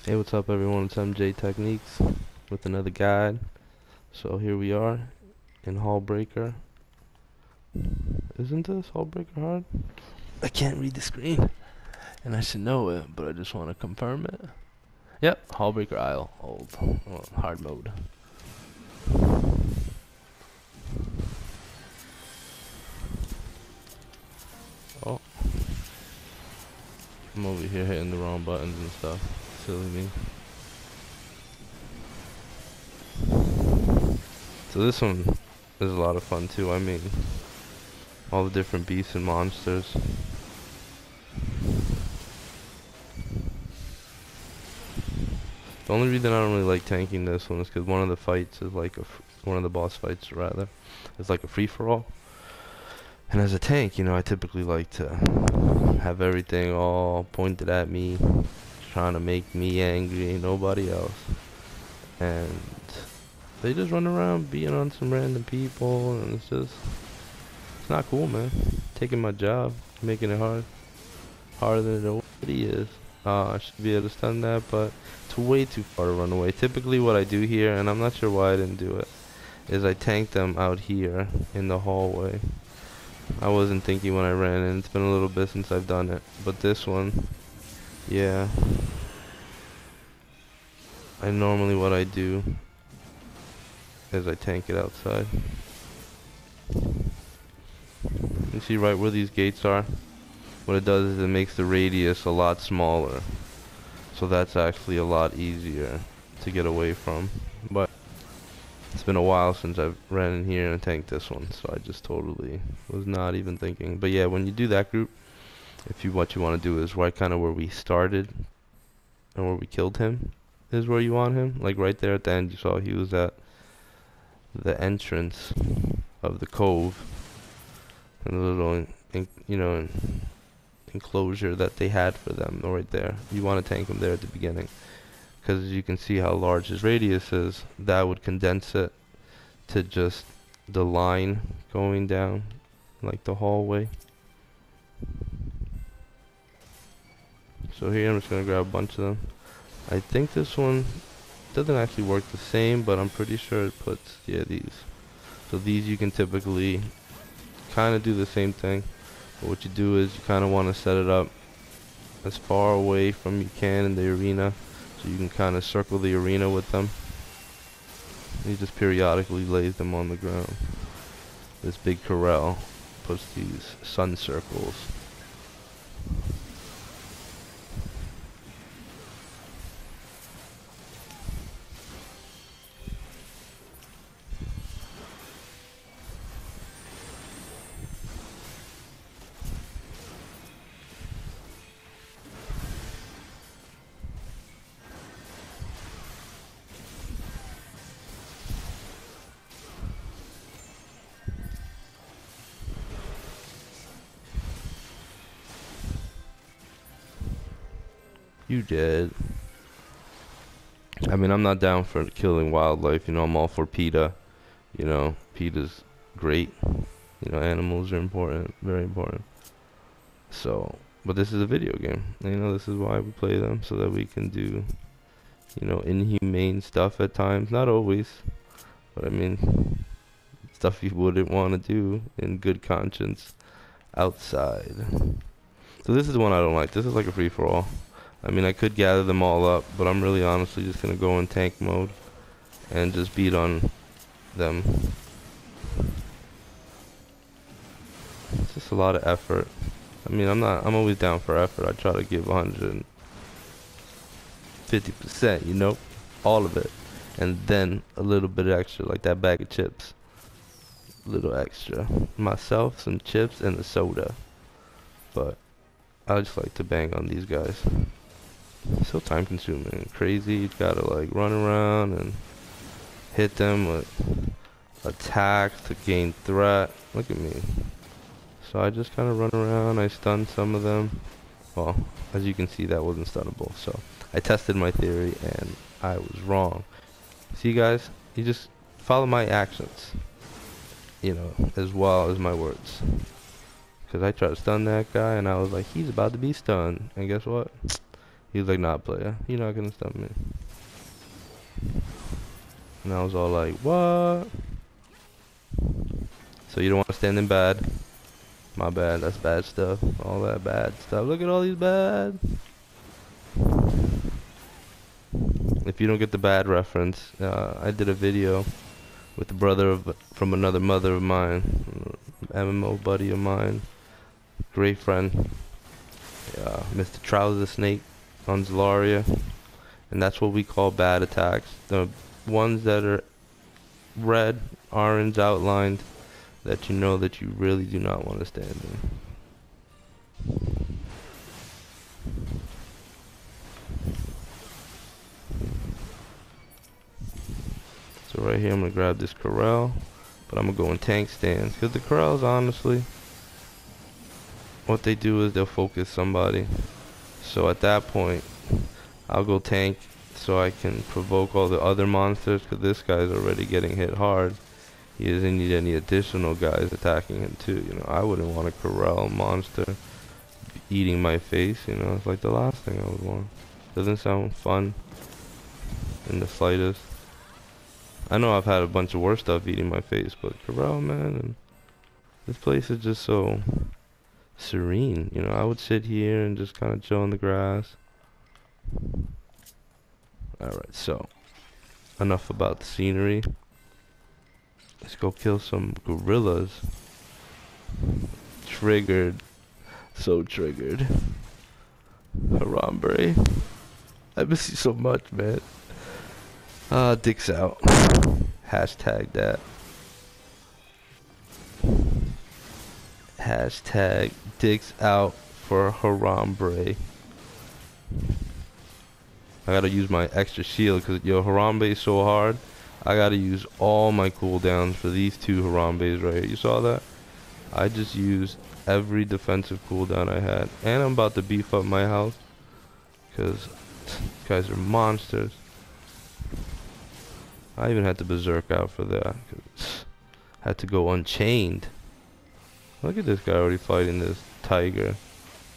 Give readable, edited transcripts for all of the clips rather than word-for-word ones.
Hey, what's up everyone? It's MJ Techniques with another guide. So here we are in Hullbreaker. Isn't this Hullbreaker hard? I can't read the screen, and I should know it, but I just want to confirm it. Yep, Hullbreaker Isle, hard mode. Oh, I'm over here hitting the wrong buttons and stuff. Silly me. So this one is a lot of fun too. I mean, all the different beasts and monsters. The only reason I don't really like tanking this one is because one of the fights is like one of the boss fights rather, is like a free-for-all. And as a tank, you know, I typically like to have everything all pointed at me, trying to make me angry, nobody else. And they just run around beating on some random people, and it's not cool, man. Taking my job, making it harder than it already is. I should be able to stun that, but it's way too far to run away. Typically what I do here, and I'm not sure why I didn't do it, is I tank them out here in the hallway. I wasn't thinking when I ran in. It's been a little bit since I've done it. But this one, yeah. Normally what I do is I tank it outside. You see right where these gates are? What it does is it makes the radius a lot smaller. So that's actually a lot easier to get away from. But it's been a while since I've ran in here and tanked this one, so I just totally was not even thinking. But yeah, when you do that group, what you want to do is right kind of where we started and where we killed him is where you want him. Like right there at the end, you saw he was at the entrance of the cove, and the little enclosure that they had for them right there. You want to tank him there at the beginning, because as you can see how large his radius is, that would condense it to just the line going down like the hallway. So here I'm just gonna grab a bunch of them. I think this one doesn't actually work the same, but I'm pretty sure it puts, yeah, these. So these you can typically kind of do the same thing, but what you do is you kind of want to set it up as far away from you can in the arena, so you can kind of circle the arena with them. He just periodically lays them on the ground. This big corral puts these sun circles. You did. I mean, I'm not down for killing wildlife, you know, I'm all for PETA. You know, PETA's great. You know, animals are important, very important. So, but this is a video game. You know, this is why we play them, so that we can do, you know, inhumane stuff at times. Not always, but I mean, stuff you wouldn't want to do in good conscience outside. So this is the one I don't like. This is like a free-for-all. I mean, I could gather them all up, but I'm really honestly just gonna go in tank mode and just beat on them. It's just a lot of effort. I mean, I'm always down for effort. I try to give 150%, you know, all of it, and then a little bit extra, like that bag of chips. A little extra. Myself, some chips, and a soda. But I just like to bang on these guys. So time consuming and crazy. You gotta like run around and hit them with attacks to gain threat. Look at me. So I just kind of run around. I stun some of them. Well, as you can see, that wasn't stunnable. So I tested my theory and I was wrong. See guys, you just follow my actions, you know, as well as my words. Because I tried to stun that guy and I was like, he's about to be stunned. And guess what? He was like, nah, player, you're not gonna stop me. And I was all like, what? So you don't want to stand in bad? My bad, that's bad stuff. All that bad stuff. Look at all these bad. If you don't get the bad reference, I did a video with the brother from another mother of mine, MMO buddy of mine, great friend, Mr. Trouser Snake on Zelaria, and that's what we call bad attacks. The ones that are red, orange outlined, that you know that you really do not want to stand in. So right here I'm going to grab this corral, but I'm going to go in tank stance, because the corrals, honestly, what they do is they'll focus somebody. So at that point, I'll go tank so I can provoke all the other monsters, because this guy's already getting hit hard. He doesn't need any additional guys attacking him too. You know, I wouldn't want a corral monster eating my face. You know, it's like the last thing I would want. Doesn't sound fun in the slightest. I know I've had a bunch of worse stuff eating my face, but corral, man, and this place is just so serene. You know, I would sit here and just kind of chill in the grass. Alright, so enough about the scenery. Let's go kill some gorillas. Triggered. So triggered. Harambe. I miss you so much, man. Dick's out. Hashtag that. Hashtag Dick's out for Harambe. I gotta use my extra shield because yo, Harambe is so hard. I gotta use all my cooldowns for these two Harambes right here. You saw that? I just used every defensive cooldown I had. And I'm about to beef up my house, because these guys are monsters. I even had to berserk out for that. Had to go unchained. Look at this guy already fighting this tiger.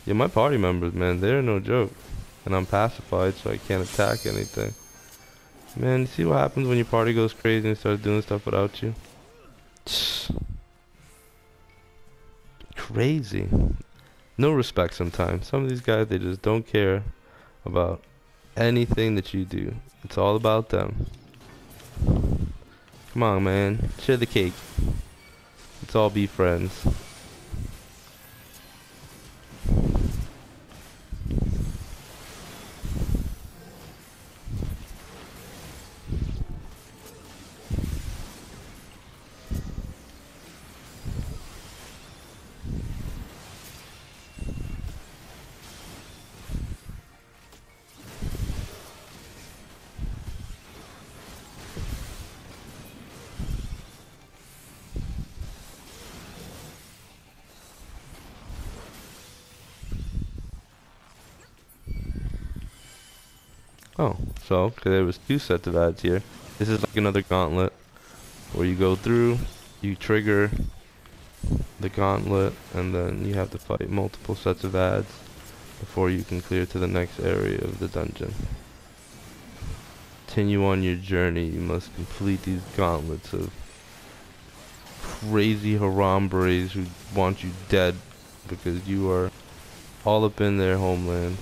Yeah, my party members, man, they're no joke. And I'm pacified, so I can't attack anything. Man, you see what happens when your party goes crazy and starts doing stuff without you? Crazy. No respect sometimes. Some of these guys, they just don't care about anything that you do. It's all about them. Come on, man. Share the cake. Let's all be friends. Oh, so okay, there was two sets of ads here. This is like another gauntlet where you go through, you trigger the gauntlet, and then you have to fight multiple sets of ads before you can clear to the next area of the dungeon. Continue on your journey. You must complete these gauntlets of crazy Harambes who want you dead because you are all up in their homeland.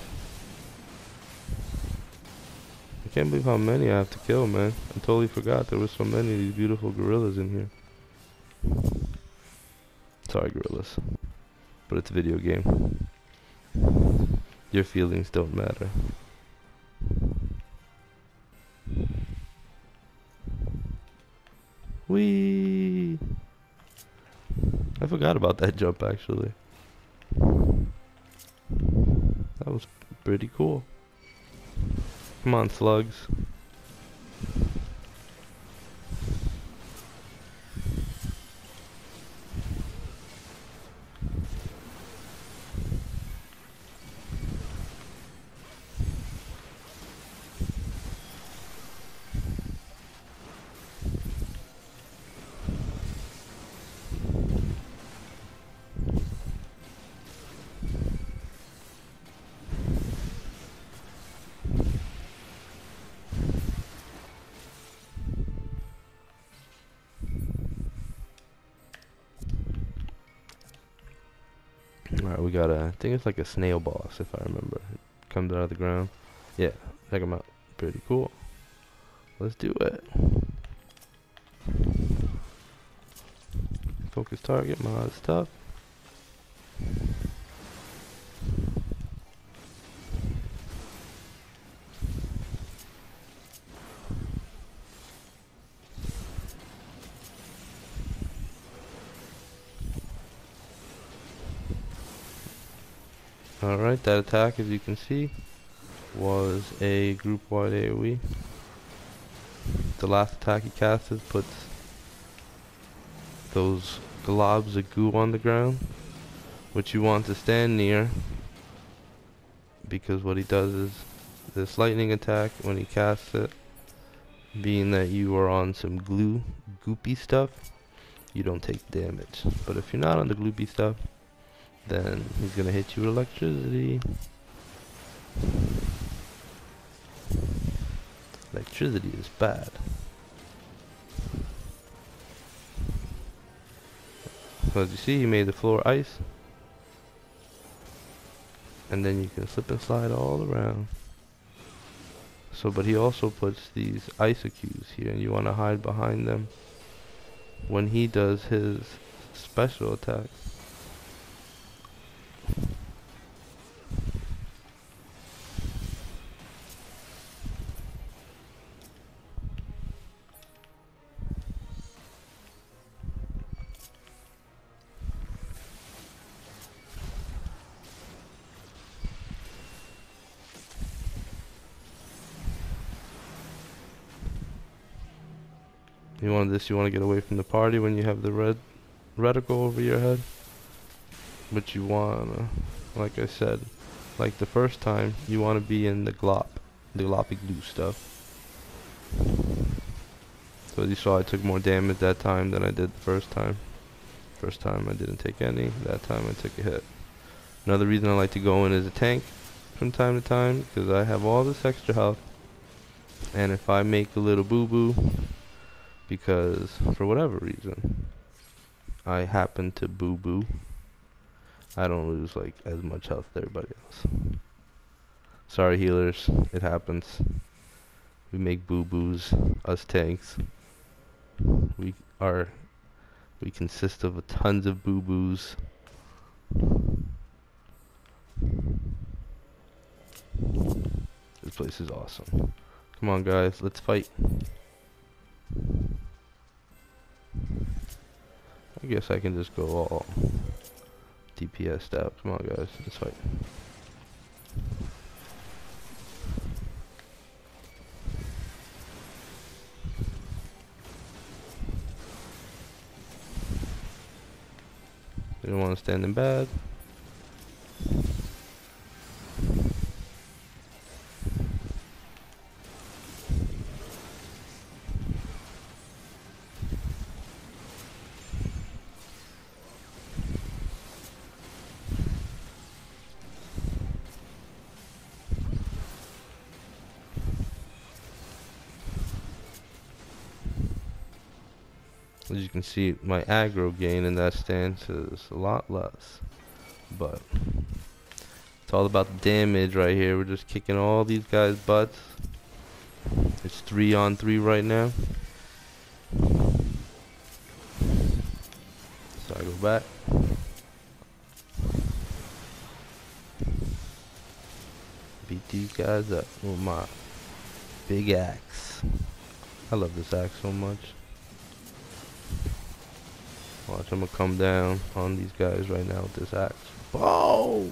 I can't believe how many I have to kill, man. I totally forgot there were so many of these beautiful gorillas in here. Sorry, gorillas. But it's a video game. Your feelings don't matter. Whee! I forgot about that jump, actually. That was pretty cool. Come on, slugs. Alright, we got I think it's like a snail boss, if I remember. It comes out of the ground. Yeah, check him out. Pretty cool. Let's do it. Focus target, mod stuff. Alright, that attack, as you can see, was a group-wide AoE. The last attack he casted puts those globs of goo on the ground, which you want to stand near, because what he does is this lightning attack when he casts it, being that you are on some goopy stuff, you don't take damage. But if you're not on the gloopy stuff, then he's gonna hit you with electricity. Electricity is bad. So as you see, he made the floor ice, and then you can slip and slide all around. So, but he also puts these isocubes here, and you want to hide behind them when he does his special attack. You want this, you want to get away from the party when you have the red reticle over your head. But you want, like I said, like the first time, you want to be in the gloppy glue stuff. So as you saw, I took more damage that time than I did the first time. First time I didn't take any, that time I took a hit. Another reason I like to go in as a tank from time to time, because I have all this extra health. And if I make a little boo-boo, because for whatever reason I happen to boo-boo, I don't lose like as much health as everybody else. Sorry healers, it happens. We make boo-boos, us tanks. We consist of tons of boo-boos. This place is awesome. Come on guys, let's fight. I guess I can just go all DPS out. Come on guys, let's fight. They don't want to stand in bad. As you can see, my aggro gain in that stance is a lot less, but it's all about the damage right here. We're just kicking all these guys' butts. It's 3-on-3 right now. So I go back. Beat these guys up with my big axe. I love this axe so much. Watch, I'm gonna come down on these guys right now with this axe. Boom!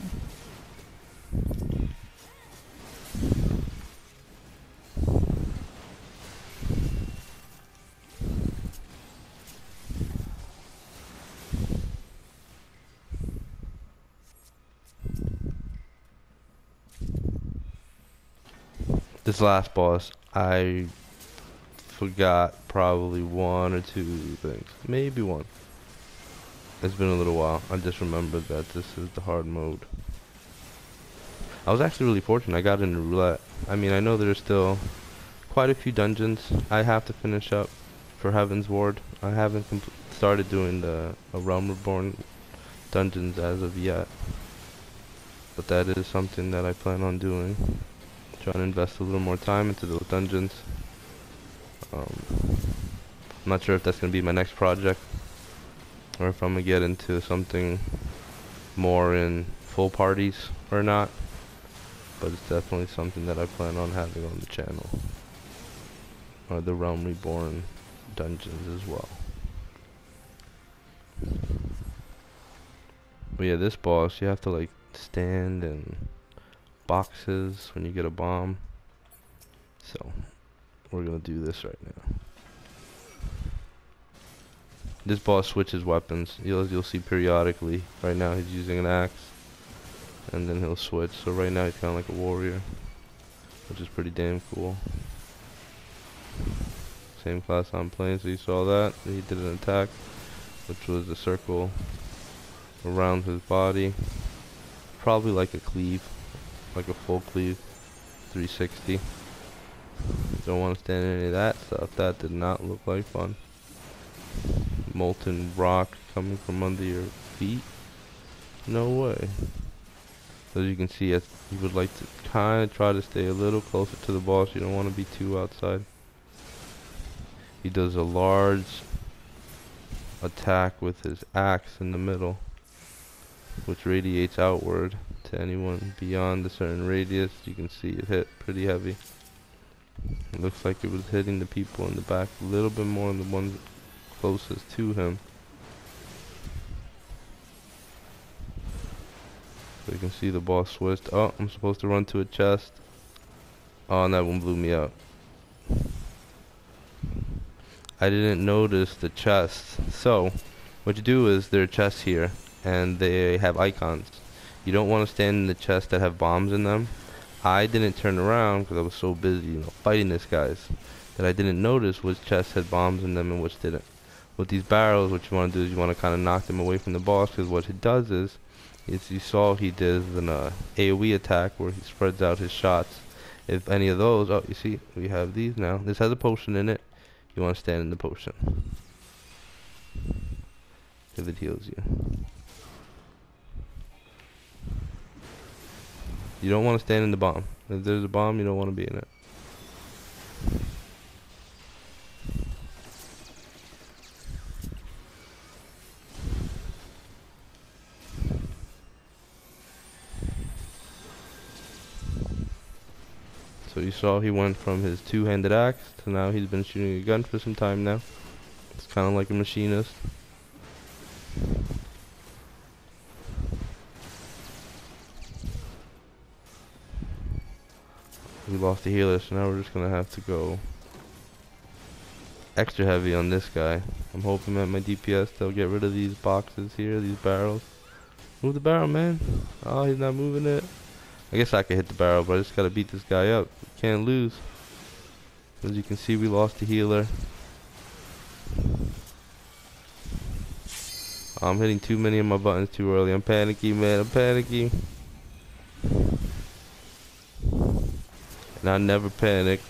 This last boss, I forgot probably one or two things. Maybe one. It's been a little while. I just remembered that this is the hard mode. I was actually really fortunate. I got into roulette. I mean, I know there's still quite a few dungeons I have to finish up for Heaven's Ward. I haven't started doing the A Realm Reborn dungeons as of yet. but that is something that I plan on doing. Trying to invest a little more time into those dungeons. I'm not sure if that's gonna be my next project, or if I'm gonna get into something more in full parties or not. But it's definitely something that I plan on having on the channel. Or the Realm Reborn dungeons as well. But yeah, this boss, you have to like stand in boxes when you get a bomb. So, we're gonna do this right now. This boss switches weapons. You'll see periodically. Right now he's using an axe, and then he'll switch. So right now he's kind of like a warrior, which is pretty damn cool. Same class I'm playing, so you saw that. He did an attack, which was a circle around his body. Probably like a cleave, like a full cleave, 360. Don't want to stand in any of that stuff. That did not look like fun. Molten rock coming from under your feet? No way. As you can see, you would like to kind of try to stay a little closer to the boss. You don't want to be too outside. He does a large attack with his axe in the middle, which radiates outward to anyone beyond a certain radius. You can see it hit pretty heavy. It looks like it was hitting the people in the back a little bit more than the ones closest to him. So you can see the boss switched. Oh, I'm supposed to run to a chest. Oh, and that one blew me up. I didn't notice the chest. So, what you do is there are chests here, and they have icons. You don't want to stand in the chests that have bombs in them. I didn't turn around because I was so busy, fighting this guys, that I didn't notice which chests had bombs in them and which didn't. With these barrels, what you want to do is you want to kind of knock them away from the boss, because what it does is you saw he did an AoE attack where he spreads out his shots. If any of those, oh, you see, we have these now. This has a potion in it. You want to stand in the potion, because it heals you. You don't want to stand in the bomb. If there's a bomb, you don't want to be in it. So you saw he went from his two-handed axe to now he's been shooting a gun for some time now. It's kind of like a machinist. We lost the healer, so now we're just gonna have to go extra heavy on this guy. I'm hoping at my DPS they'll get rid of these boxes here, these barrels. Move the barrel, man. Oh, he's not moving it. I guess I could hit the barrel, but I just gotta beat this guy up. Can't lose. As you can see, we lost the healer. I'm hitting too many of my buttons too early. I'm panicky, man. I'm panicky. And I never panic.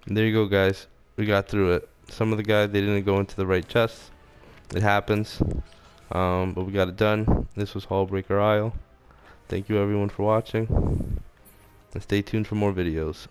And there you go, guys. We got through it. Some of the guys, they didn't go into the right chests. It happens. But we got it done. This was Hullbreaker Isle. Thank you everyone for watching. And stay tuned for more videos.